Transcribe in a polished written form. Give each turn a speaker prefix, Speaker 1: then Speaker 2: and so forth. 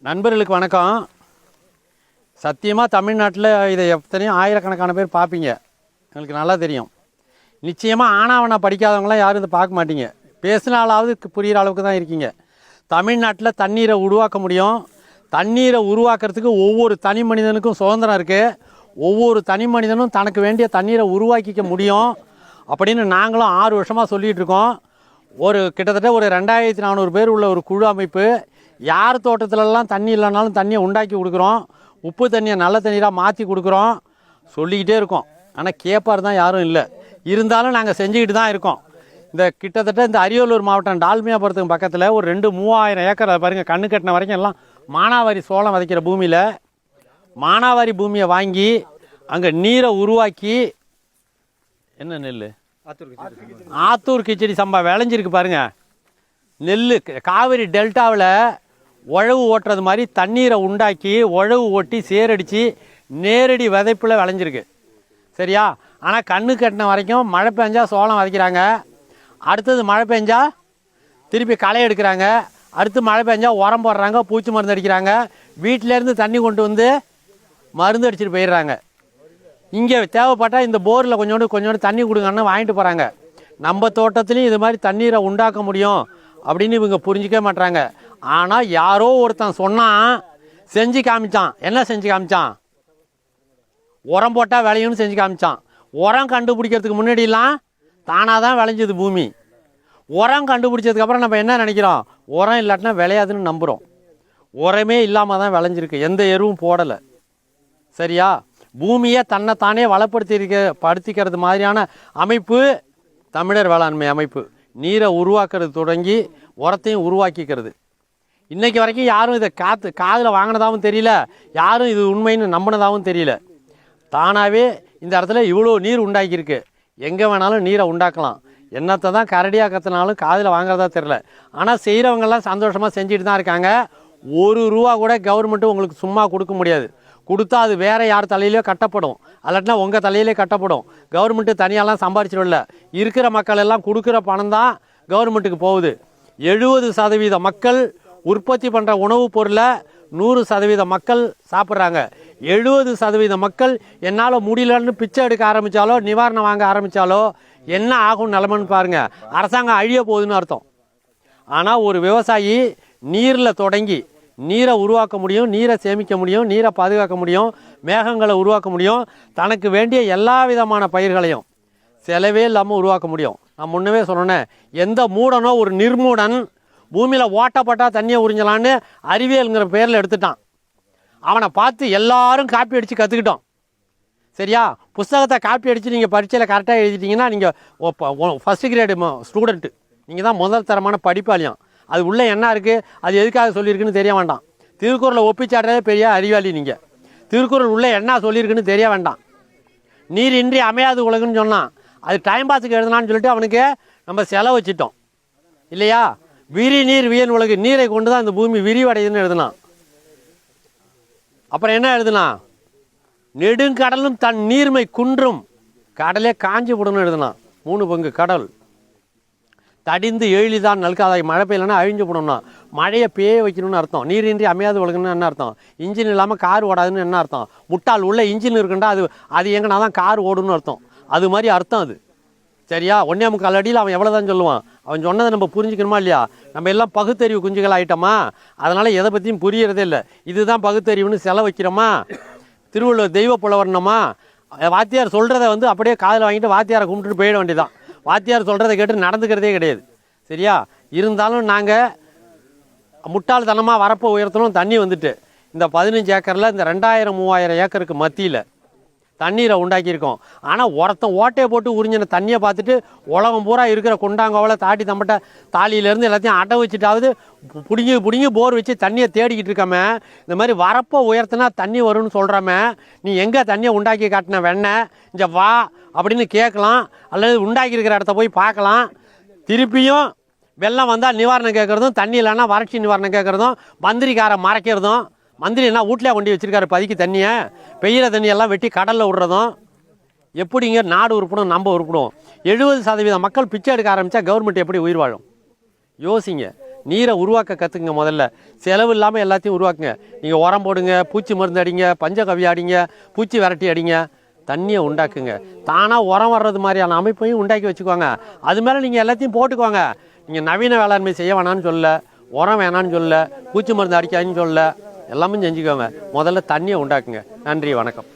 Speaker 1: நண்பர்களுக்கு வணக்கம். சத்தியமாக தமிழ்நாட்டில் இதை எத்தனையும் ஆயிரக்கணக்கான பேர் பார்ப்பீங்க, எங்களுக்கு நல்லா தெரியும். நிச்சயமாக ஆனாவனா படிக்காதவங்களாம் யாரும் இதை பார்க்க மாட்டீங்க. பேசினாலாவது புரிகிற அளவுக்கு தான் இருக்கீங்க. தமிழ்நாட்டில் தண்ணீரை உருவாக்க முடியும். தண்ணீரை உருவாக்குறதுக்கு ஒவ்வொரு தனி மனிதனுக்கும் சுதந்திரம் இருக்குது. ஒவ்வொரு தனி மனிதனும் தனக்கு வேண்டிய தண்ணீரை உருவாக்கிக்க முடியும் அப்படின்னு நாங்களும் 6 வருஷமாக சொல்லிகிட்டு இருக்கோம். கிட்டத்தட்ட ஒரு 2400 பேர் உள்ள ஒரு குழு அமைப்பு. யார் தோட்டத்திலலாம் தண்ணி இல்லைனாலும் தண்ணியை உண்டாக்கி கொடுக்குறோம். உப்பு தண்ணியை நல்ல தண்ணீராக மாற்றி கொடுக்குறோம். சொல்லிக்கிட்டே இருக்கோம். ஆனால் கேட்பார் தான் யாரும் இல்லை. இருந்தாலும் நாங்கள் செஞ்சுக்கிட்டு தான் இருக்கோம். கிட்டத்தட்ட இந்த அரியலூர் மாவட்டம் டால்மியாபுரத்துக்கு பக்கத்தில் ஒரு 2-3000 ஏக்கர் பாருங்கள், கண்ணு கட்டின வரைக்கும் எல்லாம் மானாவாரி சோளம் விதைக்கிற பூமியில் மானாவாரி பூமியை வாங்கி அங்கே நீரை உருவாக்கி என்ன நெல் ஆத்தூர் கிச்சடி சம்பா விளைஞ்சிருக்கு பாருங்கள். நெல் காவிரி டெல்டாவில் உழவு ஓட்டுறது மாதிரி தண்ணீரை உண்டாக்கி உழவு ஓட்டி சேரடித்து நேரடி விதைப்பில் விளைஞ்சிருக்கு. சரியா? ஆனால் கண்ணு கட்டின வரைக்கும் மழை பெஞ்சா சோளம் விதைக்கிறாங்க. அடுத்தது மழை பெஞ்சா திருப்பி களை எடுக்கிறாங்க. அடுத்து மழை பெஞ்சா உரம் போடுறாங்க, பூச்சி மருந்து அடிக்கிறாங்க. வீட்டிலேருந்து தண்ணி கொண்டு வந்து மருந்து அடிச்சுட்டு போயிடுறாங்க. இங்கே தேவைப்பட்டால் இந்த போரில் கொஞ்சோண்டு தண்ணி கொடுங்கன்னு வாங்கிட்டு போகிறாங்க. நம்ம தோட்டத்துலேயும் இது மாதிரி தண்ணீரை உண்டாக்க முடியும் அப்படின்னு இவங்க புரிஞ்சிக்க மாட்டாங்க. ஆனால் யாரோ ஒருத்தன் சொன்னான், செஞ்சு காமிச்சான். என்ன செஞ்சு காமிச்சான்? உரம் போட்டால் விளையும்னு செஞ்சு காமிச்சான். உரம் கண்டுபிடிக்கிறதுக்கு முன்னாடிலாம் தானாக தான் விளைஞ்சது பூமி. உரம் கண்டுபிடிச்சதுக்கப்புறம் நம்ம என்ன நினைக்கிறோம்? உரம் இல்லாட்டினா விளையாதுன்னு நம்புகிறோம். உரமே இல்லாமல் தான் விளைஞ்சிருக்கு, எந்த எருவும் போடலை. சரியா? பூமியை தன்னைத்தானே படுத்திக்கிறது மாதிரியான அமைப்பு தமிழர் வேளாண்மை அமைப்பு. நீரை உருவாக்குறது தொடங்கி உரத்தையும் உருவாக்கிக்கிறது. இன்றைக்கி வரைக்கும் யாரும் இதை காதில் வாங்கினதாகவும் தெரியல, யாரும் இது உண்மைன்னு நம்பினதாகவும் தெரியல. தானாகவே இந்த இடத்துல இவ்வளோ நீர் உண்டாக்கியிருக்கு. எங்கே வேணாலும் நீரை உண்டாக்கலாம். என்னத்தை தான் கரடியாக கற்றுனாலும் காதில் வாங்குறதா தெரில. ஆனால் செய்கிறவங்கெல்லாம் சந்தோஷமாக செஞ்சுட்டு தான் இருக்காங்க. ₹1 கூட கவர்மெண்ட்டு உங்களுக்கு சும்மா கொடுக்க முடியாது. கொடுத்தா அது வேறு யார் தலையிலையோ கட்டப்படும், அல்லாட்டினா உங்கள் தலையிலே கட்டப்படும். கவர்மெண்ட்டு தனியாலாம் சம்பாரிச்சிடல. இருக்கிற மக்கள் எல்லாம் கொடுக்குற பணம் தான் கவர்மெண்ட்டுக்கு போகுது. 70% மக்கள் உற்பத்தி பண்ணுற உணவுப் பொருளை 100% மக்கள் சாப்பிட்றாங்க. 70% மக்கள் என்னால் முடியலன்னு பிச்சை எடுக்க ஆரம்பித்தாலோ நிவாரணம் வாங்க ஆரம்பித்தாலோ என்ன ஆகும் நிலமன்னு பாருங்கள். அரசாங்கம் அழிய போகுதுன்னு அர்த்தம். ஆனால் ஒரு விவசாயி நீரில் தொடங்கி நீரை உருவாக்க முடியும், நீரை சேமிக்க முடியும், நீரை பாதுகாக்க முடியும், மேகங்களை உருவாக்க முடியும். தனக்கு வேண்டிய எல்லா விதமான பயிர்களையும் செலவே இல்லாமல் உருவாக்க முடியும். நான் முன்னவே சொன்னேன், எந்த மூடனோ ஒரு நிர்மூடன் பூமியில் ஓட்டப்பட்டால் தண்ணியை உறிஞ்சலான்னு அறிவியல்ங்கிற பேரில் எடுத்துட்டான். அவனை பார்த்து எல்லாரும் காப்பி அடித்து கற்றுக்கிட்டோம். சரியா? புஸ்தகத்தை காப்பி அடித்து நீங்கள் பரீட்சையில் கரெக்டாக எழுதிட்டிங்கன்னா நீங்கள் ஃபஸ்ட் கிரேடு ஸ்டூடெண்ட்டு, நீங்கள் தான் முதல் தரமான படிப்பாளியம். அது உள்ளே என்ன இருக்குது, அது எதுக்காக சொல்லியிருக்குன்னு தெரிய வேண்டாம். திருக்குறளை ஒப்பிச்சாடுறதே பெரிய அறிவாளி நீங்கள். திருக்குறள் உள்ளே என்ன சொல்லியிருக்குன்னு தெரிய வேண்டாம். நீர் இன்றி அமையாது உலகுன்னு சொன்னான். அது டைம் பாஸுக்கு எழுதலான்னு சொல்லிட்டு அவனுக்கு நம்ம செலவு வச்சிட்டோம் இல்லையா? விரி நீர் வியன் உலகு, நீரை கொண்டு தான் இந்த பூமி விரிவடையுதுன்னு எழுதினான். அப்புறம் என்ன எழுதுனா? நெடுங்கடலும் தன் நீர்மை குன்றும், கடலே காஞ்சி போடணும்னு எழுதுனான். 3 பங்கு கடல் தடிந்து எழிதான் நல்காதாய். மழை பெய்யலன்னா அழிஞ்சு போடணும்னா மழையை பேய வைக்கணும்னு அர்த்தம். நீரின்றி அமையாது உலகன்னு என்ன அர்த்தம்? இன்ஜின் இல்லாமல் கார் ஓடாதுன்னு என்ன அர்த்தம்? முட்டால் உள்ள இன்ஜின் இருக்குண்டா அது எங்கன்னா தான் கார் ஓடுன்னு அர்த்தம். அது மாதிரி அர்த்தம் அது. சரியா? 1.25 அடியில் அவன் எவ்வளோ தான் சொல்லுவான். அவன் சொன்னதை நம்ம புரிஞ்சுக்கணுமா இல்லையா? நம்ம எல்லாம் பகுத்தறிவு குஞ்சுகள் ஆகிட்டோமா? அதனால் எதை பற்றியும் புரியறதே இல்லை. இதுதான் பகுத்தறிவுன்னு செலவு வைக்கிறோமா? திருவள்ளுவர் தெய்வ புலவர்னமா? வாத்தியார் சொல்கிறத அப்படியே காதில் வாங்கிட்டு வாத்தியாரை கும்பிட்டுட்டு போயிட வேண்டியதான். வாத்தியார் சொல்கிறத கேட்டு நடந்துக்கிறதே கிடையாது. சரியா? இருந்தாலும் நாங்கள் முட்டாள்தனமாக வரப்போ உயர்த்தணும். தண்ணி வந்துட்டு இந்த 15 ஏக்கரில் இந்த 2000-3000 ஏக்கருக்கு மத்தியில் தண்ணீரை உண்டாக்கியிருக்கோம். ஆனால் ஒருத்தன் ஓட்டையை போட்டு உறிஞ்சின தண்ணியை பார்த்துட்டு உலகம் பூரா இருக்கிற குண்டாங்கோவில் தாட்டி தம்பட்ட தாலியிலேருந்து எல்லாத்தையும் அடை வச்சுட்டாவது பிடிங்கி போர் வச்சு தண்ணியை தேடிக்கிட்டு இருக்காம, இந்த மாதிரி வரப்போ உயர்த்தினா தண்ணி வரும்னு சொல்கிறாம, நீ எங்கே தண்ணியை உண்டாக்கி காட்டின வெண்ணெய் இங்கே வா அப்படின்னு கேட்கலாம். அல்லது உண்டாக்கியிருக்கிற இடத்த போய் பார்க்கலாம். திருப்பியும் வெள்ளம் வந்தால் நிவாரணம் கேட்குறதும், தண்ணி இல்லைன்னா வறட்சி நிவாரணம் கேட்குறதும், மந்திரிக்காரை மறைக்கிறதும். மந்திரி என்ன வீட்டிலே கொண்டு வச்சுருக்காரு பதிக்கு தண்ணியை? பெய்கிற தண்ணியெல்லாம் வெட்டி கடலில் விடுறதும். எப்படிங்க நாடு உருப்படும், நம்ம உருப்படும்? 70% மக்கள் பிச்சை எடுக்க ஆரம்பித்தா கவர்மெண்ட் எப்படி உயிர் வாழும்? யோசிங்க. நீரை உருவாக்க கற்றுக்குங்க. முதல்ல செலவு இல்லாமல் எல்லாத்தையும் உருவாக்குங்க. நீங்கள் உரம் போடுங்க, பூச்சி மருந்து அடிங்க, பஞ்சகவ்வி அடிங்க, பூச்சி விரட்டி அடிங்க, தண்ணியை உண்டாக்குங்க. தானாக உரம் வர்றது மாதிரியான அமைப்பையும் உண்டாக்கி வச்சுக்கோங்க. அது மேலே நீங்கள் எல்லாத்தையும் போட்டுக்கோங்க. நீங்கள் நவீன வேளாண்மை செய்ய வேணான்னு சொல்ல, உரம் வேணான்னு சொல்ல, பூச்சி மருந்து அடிக்காதுன்னு சொல்ல, எல்லாமே செஞ்சுக்கோங்க. முதல்ல தண்ணியை உண்டாக்குங்க. நன்றி, வணக்கம்.